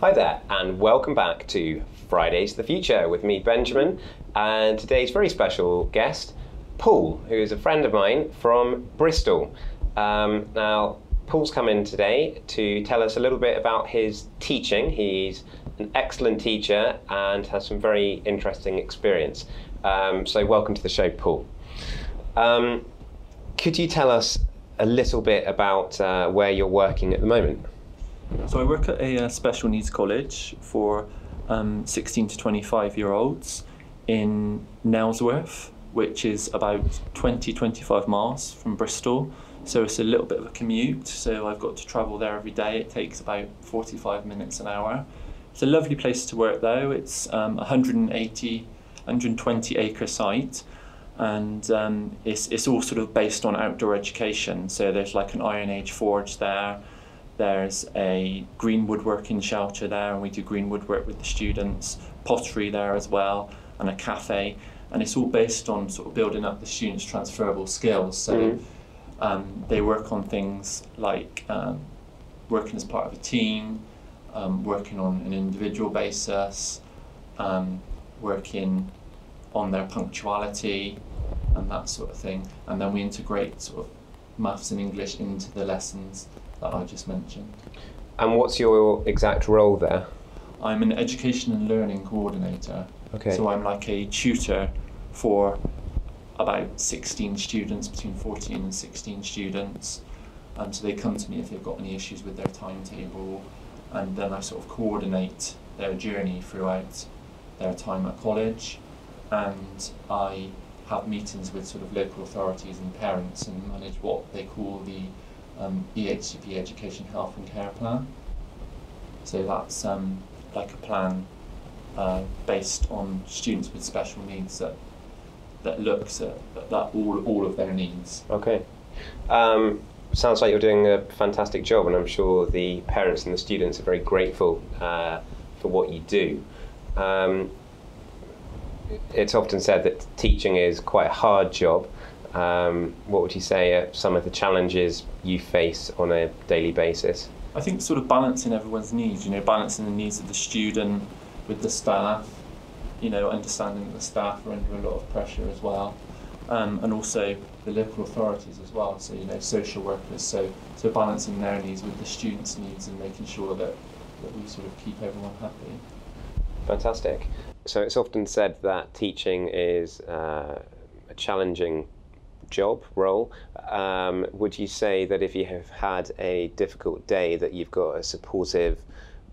Hi there, and welcome back to Fridays the Future with me, Benjamin, and today's very special guest, Paul, who is a friend of mine from Bristol. Now, Paul's come in today to tell us a little bit about his teaching. He's an excellent teacher and has some very interesting experience. So welcome to the show, Paul. Could you tell us a little bit about where you're working at the moment? So I work at a special needs college for 16 to 25-year-olds in Nailsworth, which is about 20-25 miles from Bristol. So it's a little bit of a commute, so I've got to travel there every day. It takes about 45 minutes an hour. It's a lovely place to work though. It's 120 acre site, and it's all sort of based on outdoor education. So there's like an Iron Age forge there. There's a green woodworking shelter there, and we do green woodwork with the students, pottery there as well, and a cafe. And it's all based on sort of building up the students' transferable skills. So they work on things like working as part of a team, working on an individual basis, working on their punctuality and that sort of thing. And then we integrate sort of maths and English into the lessons that I just mentioned. And what's your exact role there? I'm an education and learning coordinator. Okay. So I'm like a tutor for about 16 students, between 14 and 16 students. So they come to me if they've got any issues with their timetable, and then I sort of coordinate their journey throughout their time at college, and I have meetings with sort of local authorities and parents and manage what they call the EHCP Education Health and Care Plan. So that's like a plan based on students with special needs that looks at all of their needs. Okay. Sounds like you're doing a fantastic job, and I'm sure the parents and the students are very grateful for what you do. It's often said that teaching is quite a hard job. What would you say are some of the challenges you face on a daily basis? I think sort of balancing everyone's needs, balancing the needs of the student with the staff, understanding that the staff are under a lot of pressure as well, and also the local authorities as well, so social workers, so balancing their needs with the students' needs and making sure that we sort of keep everyone happy. Fantastic. So it's often said that teaching is a challenging role. Would you say that if you have had a difficult day that you've got a supportive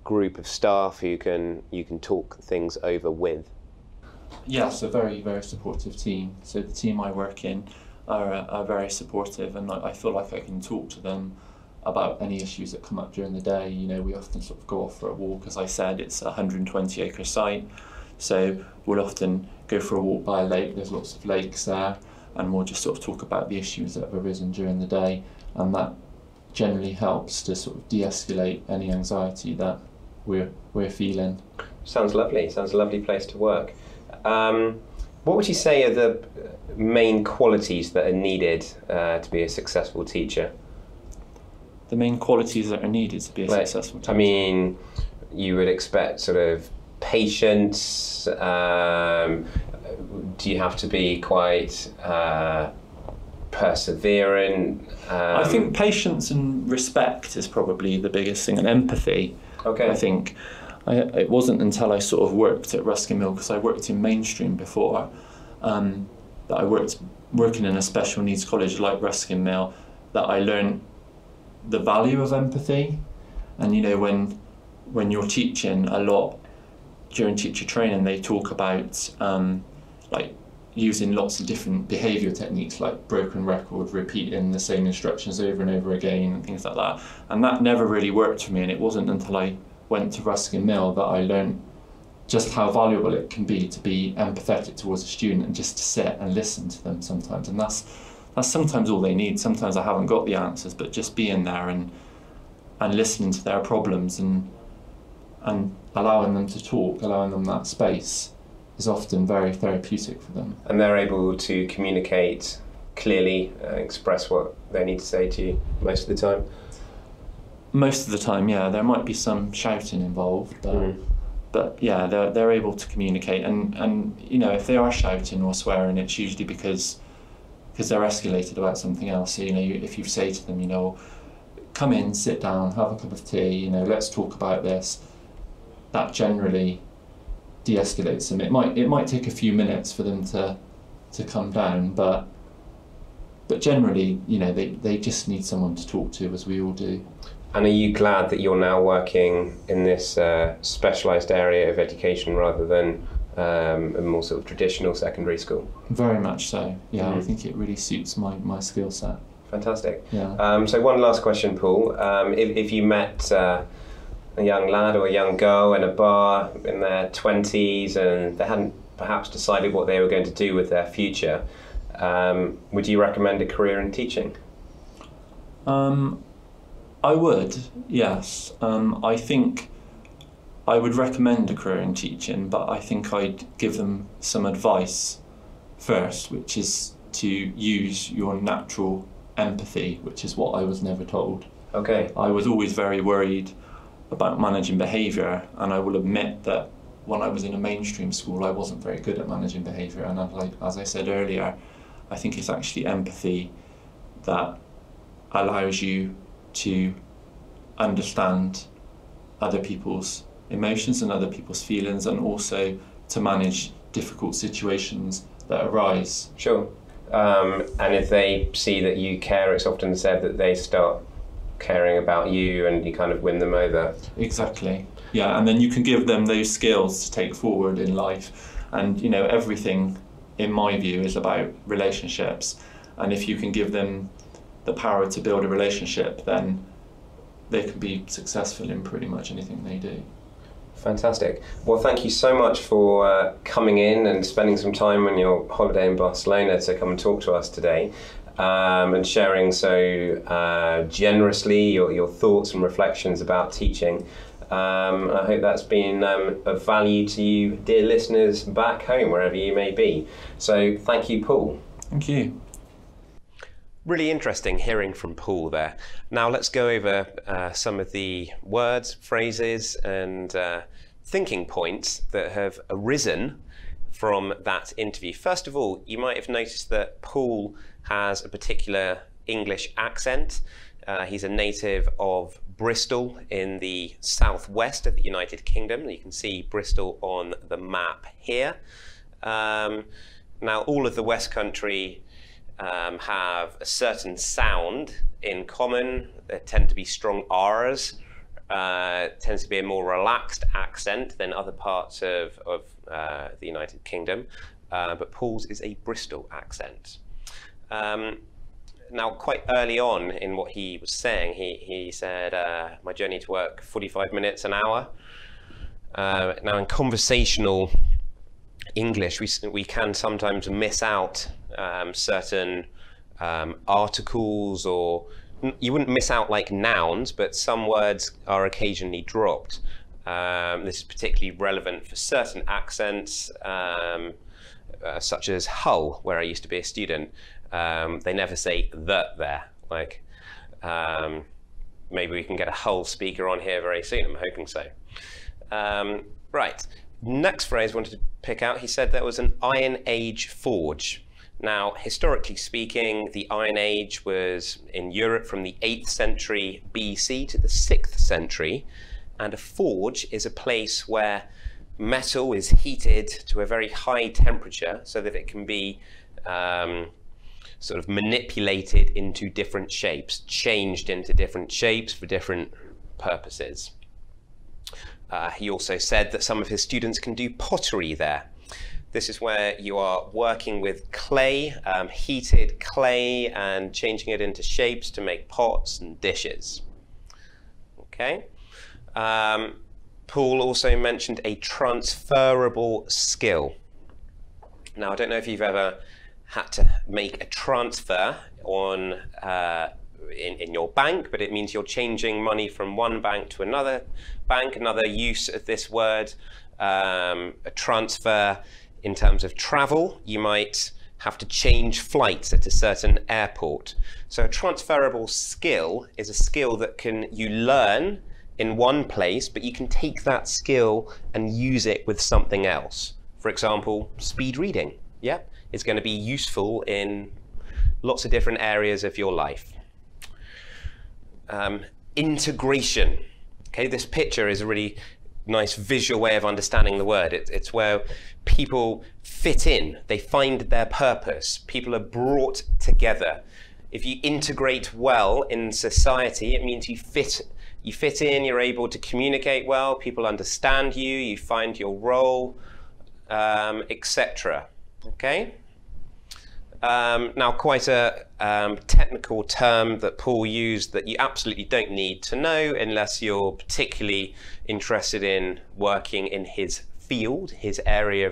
group of staff who you can talk things over with? Yes, a very, very supportive team. So the team I work in are very supportive, and I feel like I can talk to them about any issues that come up during the day. We often sort of go off for a walk. As I said, it's a 120 acre site, so we'll often go for a walk by a lake. There's lots of lakes there, and we'll just sort of talk about the issues that have arisen during the day, and that generally helps to sort of de-escalate any anxiety that we're feeling. Sounds lovely. Sounds a lovely place to work. What would you say are the main qualities that are needed to be a successful teacher? The main qualities that are needed to be a successful teacher? I mean, you would expect sort of patience. Do you have to be quite perseverant? I think patience and respect is probably the biggest thing, and empathy. Okay. I think it wasn't until I sort of worked at Ruskin Mill, because I worked in mainstream before, that I working in a special needs college like Ruskin Mill, that I learned the value of empathy. And when you're teaching a lot during teacher training, they talk about like using lots of different behaviour techniques, like broken record, repeating the same instructions over and over again and things like that. And that never really worked for me, and it wasn't until I went to Ruskin Mill that I learned just how valuable it can be to be empathetic towards a student and just to sit and listen to them sometimes. And that's sometimes all they need. Sometimes I haven't got the answers, but just being there and listening to their problems and allowing them to talk, allowing them that space, is often very therapeutic for them. And they're able to communicate clearly, express what they need to say to you most of the time? Most of the time, yeah, there might be some shouting involved, but yeah, they're able to communicate, and you know, if they are shouting or swearing, it's usually because they're escalated about something else. So, you know, if you say to them, you know, come in, sit down, have a cup of tea, you know, let's talk about this, that generally de-escalates them. It might take a few minutes for them to come down, but generally, you know, they just need someone to talk to, as we all do. And are you glad that you're now working in this specialised area of education rather than a more sort of traditional secondary school? Very much so, yeah. I think it really suits my skill set. Fantastic. Yeah. So one last question, Paul. If you met a young lad or a young girl in a bar in their 20s and they hadn't perhaps decided what they were going to do with their future, would you recommend a career in teaching? I would, yes. I think I would recommend a career in teaching, but I think I'd give them some advice first, which is to use your natural empathy, which is what I was never told. Okay. I was always very worried about managing behaviour, and I will admit that when I was in a mainstream school, I wasn't very good at managing behaviour, and as I said earlier, I think it's actually empathy that allows you to understand other people's emotions and other people's feelings, and also to manage difficult situations that arise. Sure. And if they see that you care, it's often said that they start caring about you and you kind of win them over. Exactly. Yeah, and then you can give them those skills to take forward in life. And, you know, everything, in my view, is about relationships. And if you can give them the power to build a relationship, then they can be successful in pretty much anything they do. Fantastic. Well, thank you so much for coming in and spending some time on your holiday in Barcelona to come and talk to us today, and sharing so generously your thoughts and reflections about teaching. I hope that's been of value to you, dear listeners, back home, wherever you may be. So thank you, Paul. Thank you. Really interesting hearing from Paul there. Now let's go over some of the words, phrases and thinking points that have arisen from that interview. First of all, you might have noticed that Paul has a particular English accent. He's a native of Bristol in the southwest of the United Kingdom. You can see Bristol on the map here. Now all of the West Country have a certain sound in common. There tend to be strong R's. Tends to be a more relaxed accent than other parts of the United Kingdom. But Paul's is a Bristol accent. Now, quite early on in what he was saying, he said, my journey to work, 45 minutes an hour. Now, in conversational English, we can sometimes miss out certain articles, or you wouldn't miss out like nouns, but some words are occasionally dropped. This is particularly relevant for certain accents, such as Hull, where I used to be a student. They never say the there. Like, maybe we can get a Hull speaker on here very soon. I'm hoping so. Right. Next phrase I wanted to pick out, he said there was an Iron Age forge. Now, historically speaking, the Iron Age was in Europe from the 8th century BC to the 6th century, and a forge is a place where metal is heated to a very high temperature so that it can be sort of manipulated into different shapes, changed into different shapes for different purposes. He also said that some of his students can do pottery there. This is where you are working with clay, heated clay, and changing it into shapes to make pots and dishes. Okay. Paul also mentioned a transferable skill. Now, I don't know if you've ever had to make a transfer on in your bank, but it means you're changing money from one bank to another bank. Another use of this word, a transfer in terms of travel. You might have to change flights at a certain airport. So a transferable skill is a skill that you learn in one place, but you can take that skill and use it with something else. For example, speed reading. Yeah, it's going to be useful in lots of different areas of your life. Integration. Okay, this picture is a really nice visual way of understanding the word. It's where people fit in, they find their purpose, people are brought together. If you integrate well in society, it means you fit in, you're able to communicate well, people understand you, you find your role, etc. Okay? Now, quite a technical term that Paul used that you absolutely don't need to know unless you're particularly interested in working in his field, his area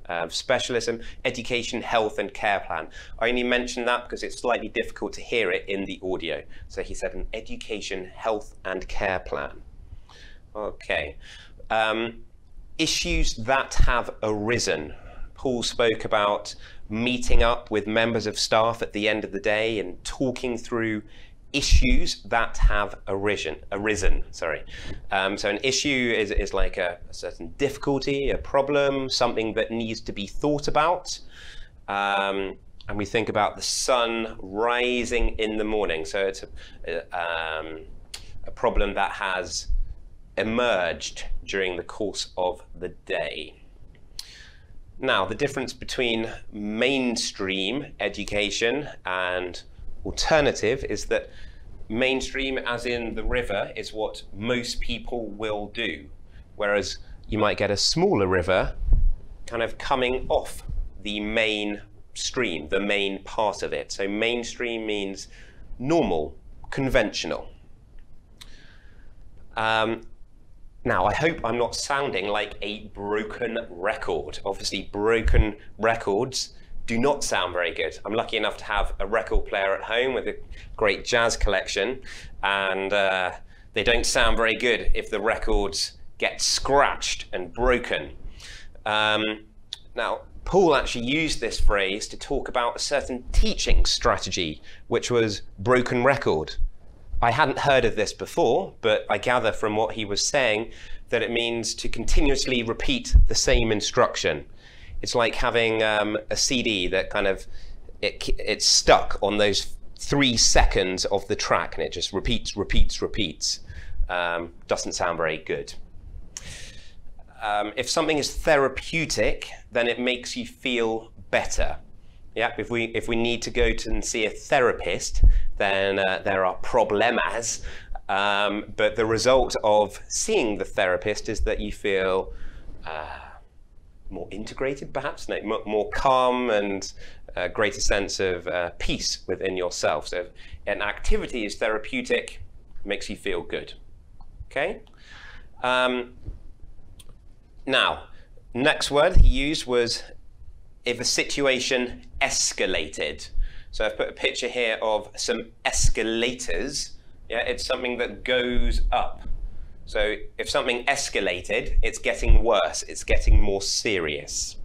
of specialism, education, health and care plan. I only mention that because it's slightly difficult to hear it in the audio. So he said an education, health and care plan. Okay. Issues that have arisen. Paul spoke about meeting up with members of staff at the end of the day and talking through issues that have arisen. So an issue is like a certain difficulty, a problem, something that needs to be thought about. And we think about the sun rising in the morning. So it's a problem that has emerged during the course of the day. Now, the difference between mainstream education and alternative is that mainstream, as in the river, is what most people will do, whereas you might get a smaller river kind of coming off the main stream, the main part of it. So mainstream means normal, conventional. Now, I hope I'm not sounding like a broken record. Obviously, broken records do not sound very good. I'm lucky enough to have a record player at home with a great jazz collection, and they don't sound very good if the records get scratched and broken. Now, Paul actually used this phrase to talk about a certain teaching strategy, which was broken record. I hadn't heard of this before, but I gather from what he was saying that it means to continuously repeat the same instruction. It's like having a CD that kind of, it's stuck on those 3 seconds of the track and it just repeats. Doesn't sound very good. If something is therapeutic, then it makes you feel better. Yeah, if we need to go to and see a therapist, then there are problemas, but the result of seeing the therapist is that you feel more integrated, perhaps, no, more calm and a greater sense of peace within yourself. So if an activity is therapeutic, it makes you feel good. Okay. Now, next word he used was if a situation escalated. So I've put a picture here of some escalators. Yeah, it's something that goes up. So if something escalated, it's getting worse, it's getting more serious.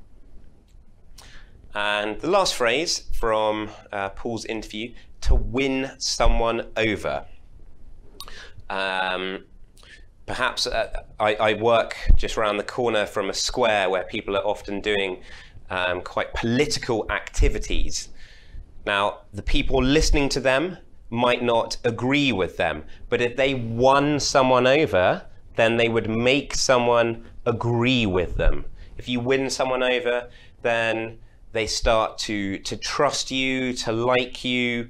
And the last phrase from Paul's interview, to win someone over. Perhaps I work just around the corner from a square where people are often doing quite political activities. Now, the people listening to them might not agree with them, but if they won someone over, then they would make someone agree with them. If you win someone over, then they start to trust you, to like you,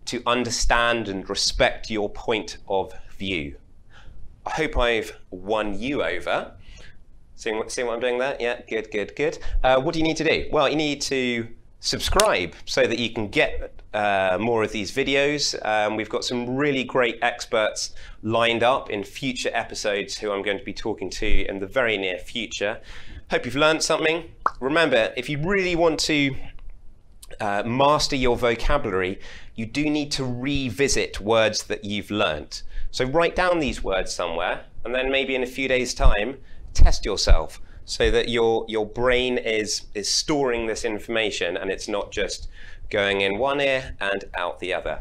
to understand and respect your point of view. I hope I've won you over. See what I'm doing there? Yeah, good. What do you need to do? Well, you need to subscribe so that you can get more of these videos. We've got some really great experts lined up in future episodes who I'm going to be talking to in the very near future. Hope you've learned something. Remember, if you really want to master your vocabulary, you do need to revisit words that you've learnt. So write down these words somewhere, and then maybe in a few days' time, test yourself. so that your brain is storing this information and it's not just going in one ear and out the other.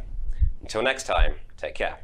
Until next time, take care.